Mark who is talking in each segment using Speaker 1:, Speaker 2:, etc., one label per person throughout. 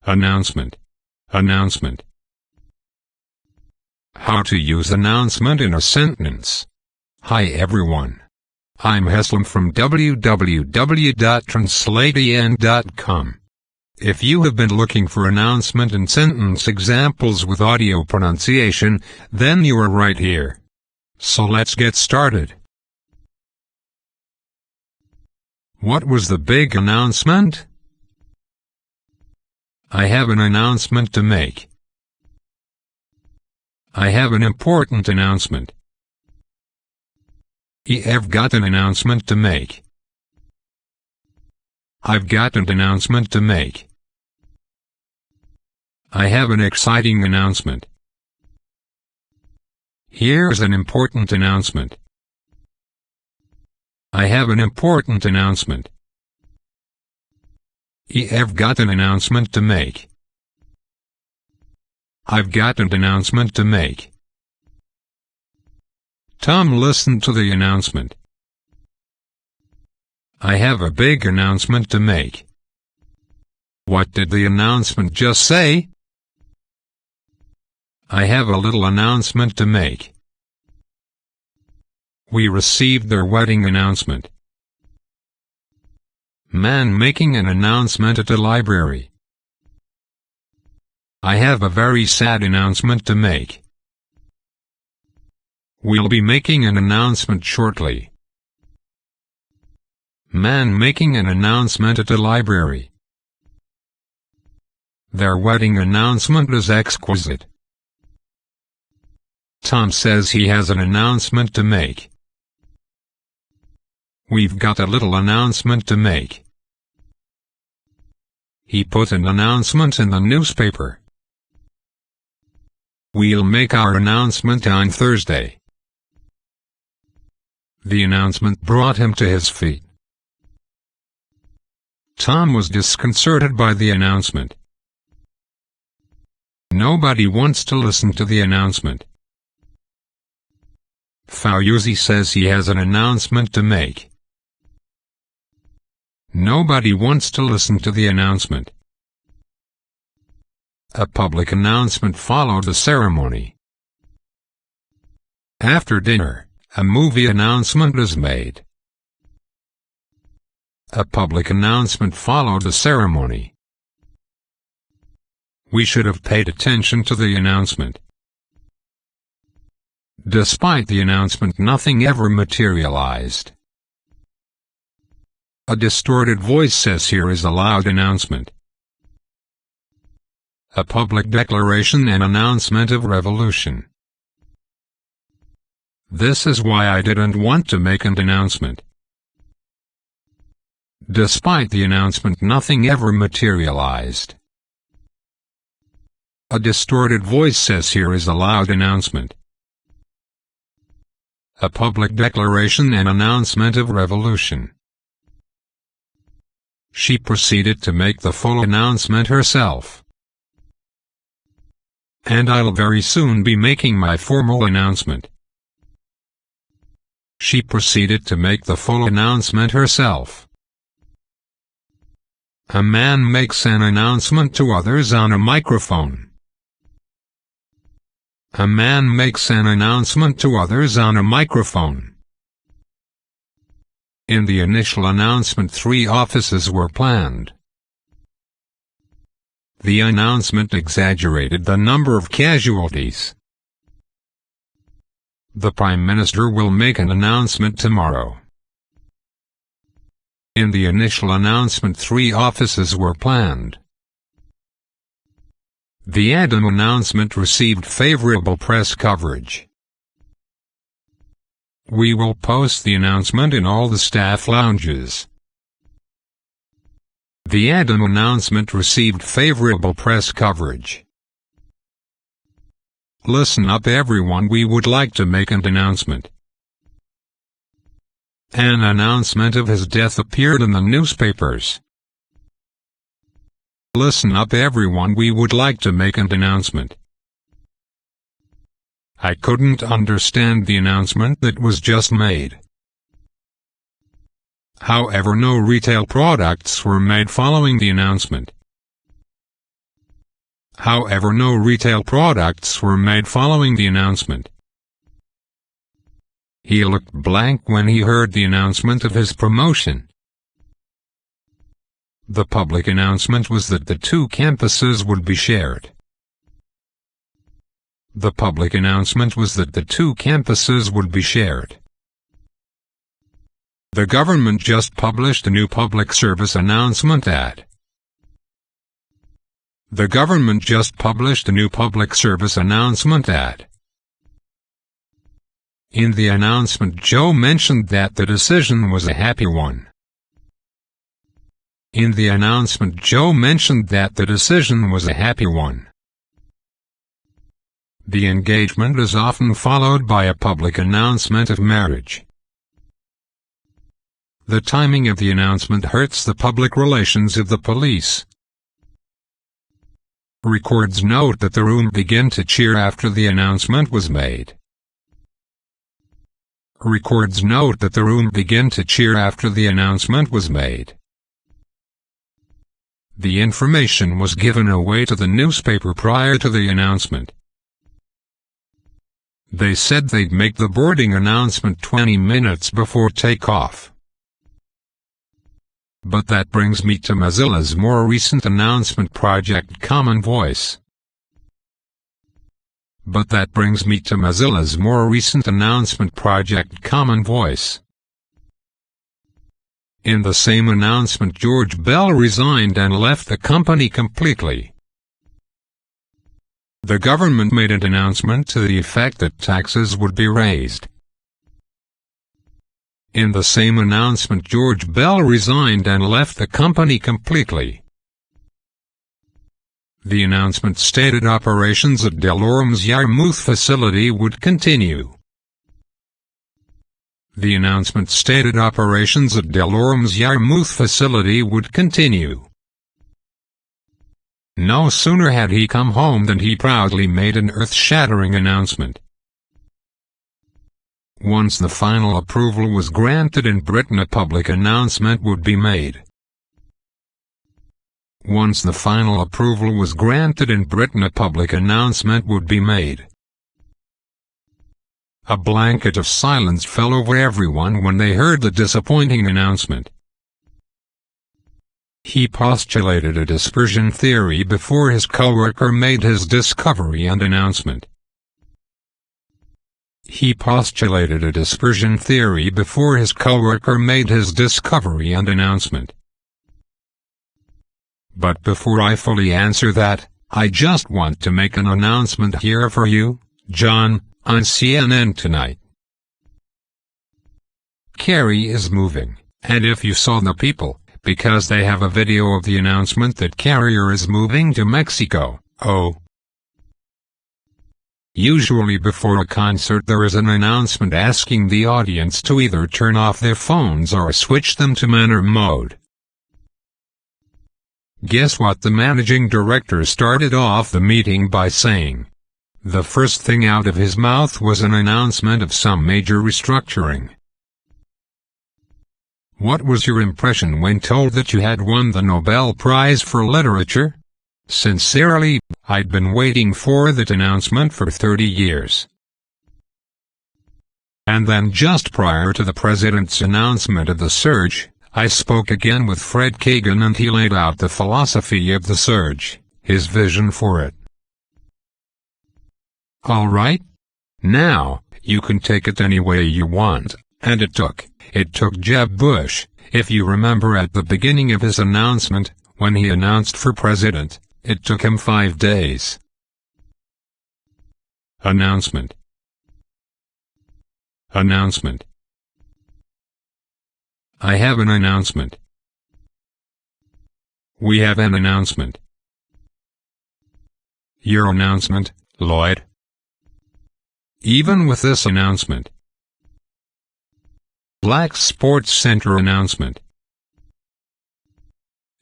Speaker 1: Announcement. Announcement. How to use announcement in a sentence. Hi everyone. I'm Heslam from www.translatean.com. If you have been looking for announcement and sentence examples with audio pronunciation, then you are right here. So let's get started. What was the big announcement? I have an announcement to make. I have an important announcement. Iâve got an announcement to make. I've got an announcement to make. I have an exciting announcement. Here's an important announcement. I have an important announcement. Iâve got an announcement to make. I've got an announcement to make. Tom listened to the announcement. I have a big announcement to make. What did the announcement just say? I have a little announcement to make. We received their wedding announcement. Man making an announcement at a library. I have a very sad announcement to make. We'll be making an announcement shortly. Man making an announcement at a library. Their wedding announcement is exquisite. Tom says he has an announcement to make. We've got a little announcement to make. He put an announcement in the newspaper. We'll make our announcement on Thursday. The announcement brought him to his feet. Tom was disconcerted by the announcement. Nobody wants to listen to the announcement. Iâve says he has an announcement to make. Nobody wants to listen to the announcement. A public announcement followed the ceremony. After dinner, a movie announcement is made. A public announcement followed the ceremony. We should have paid attention to the announcement. Despite the announcement, nothing ever materialized. A distorted voice says here is a loud announcement. A public declaration and announcement of revolution. This is why I didn't want to make an announcement. Despite the announcement, nothing ever materialized. A distorted voice says here is a loud announcement. A public declaration and announcement of revolution. She proceeded to make the full announcement herself. And I'll very soon be making my formal announcement. She proceeded to make the full announcement herself. A man makes an announcement to others on a microphone. A man makes an announcement to others on a microphone. In the initial announcement, 3 offices were planned. The announcement exaggerated the number of casualties. The Prime Minister will make an announcement tomorrow. In the initial announcement, 3 offices were planned. The Adam announcement received favorable press coverage. We will post the announcement in all the staff lounges. The Adam announcement received favorable press coverage. Listen up everyone, we would like to make an announcement. An announcement of his death appeared in the newspapers. Listen up everyone, we would like to make an announcement. I couldn't understand the announcement that was just made. However, no retail products were made following the announcement. However, no retail products were made following the announcement. He looked blank when he heard the announcement of his promotion. The public announcement was that the two campuses would be shared. The public announcement was that the two campuses would be shared. The government just published a new public service announcement ad. The government just published a new public service announcement ad. In the announcement, Joe mentioned that the decision was a happy one. In the announcement, Joe mentioned that the decision was a happy one. The engagement is often followed by a public announcement of marriage. The timing of the announcement hurts the public relations of the police. Records note that the room began to cheer after the announcement was made. Records note that the room began to cheer after the announcement was made. The information was given away to the newspaper prior to the announcement. They said they'd make the boarding announcement 20 minutes before takeoff. But that brings me to Mozilla's more recent announcement, Project Common Voice. But that brings me to Mozilla's more recent announcement, Project Common Voice. In the same announcement, George Bell resigned and left the company completely. The government made an announcement to the effect that taxes would be raised. In the same announcement, George Bell resigned and left the company completely. The announcement stated operations at Delorme's Yarmouth facility would continue. The announcement stated operations at Delorme's Yarmouth facility would continue. No sooner had he come home than he proudly made an earth-shattering announcement. Once the final approval was granted in Britain, a public announcement would be made. Once the final approval was granted in Britain, a public announcement would be made. A blanket of silence fell over everyone when they heard the disappointing announcement. He postulated a dispersion theory before his coworker made his discovery and announcement. He postulated a dispersion theory before his coworker made his discovery and announcement. But before I fully answer that, I just want to make an announcement here for you, John, on CNN tonight. Carrie is moving, and if you saw the people, because they have a video of the announcement that Carrie is moving to Mexico, Usually before a concert there is an announcement asking the audience to either turn off their phones or switch them to manner mode. Guess what the managing director started off the meeting by saying? The first thing out of his mouth was an announcement of some major restructuring. What was your impression when told that you had won the Nobel Prize for Literature? Sincerely, I'd been waiting for that announcement for 30 years. And then just prior to the president's announcement of the surge, I spoke again with Fred Kagan and he laid out the philosophy of the surge, his vision for it. All right? Now, you can take it any way you want, and it took Jeb Bush, if you remember at the beginning of his announcement, when he announced for president, it took him 5 days. Announcement. Announcement. I have an announcement. We have an announcement. Your announcement, Lloyd. Even with this announcement. Black Sports Center announcement.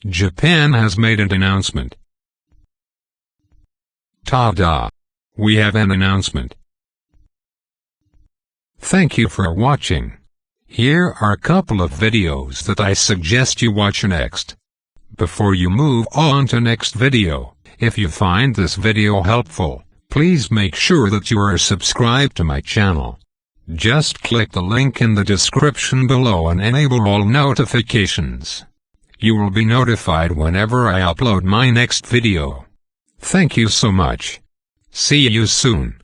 Speaker 1: Japan has made an announcement. Ta-da! We have an announcement. Thank you for watching. Here are a couple of videos that I suggest you watch next. Before you move on to next video, If you find this video helpful, please make sure that you are subscribed to my channel. Just click the link in the description below and enable all notifications. You will be notified whenever I upload my next video. Thank you so much. See you soon.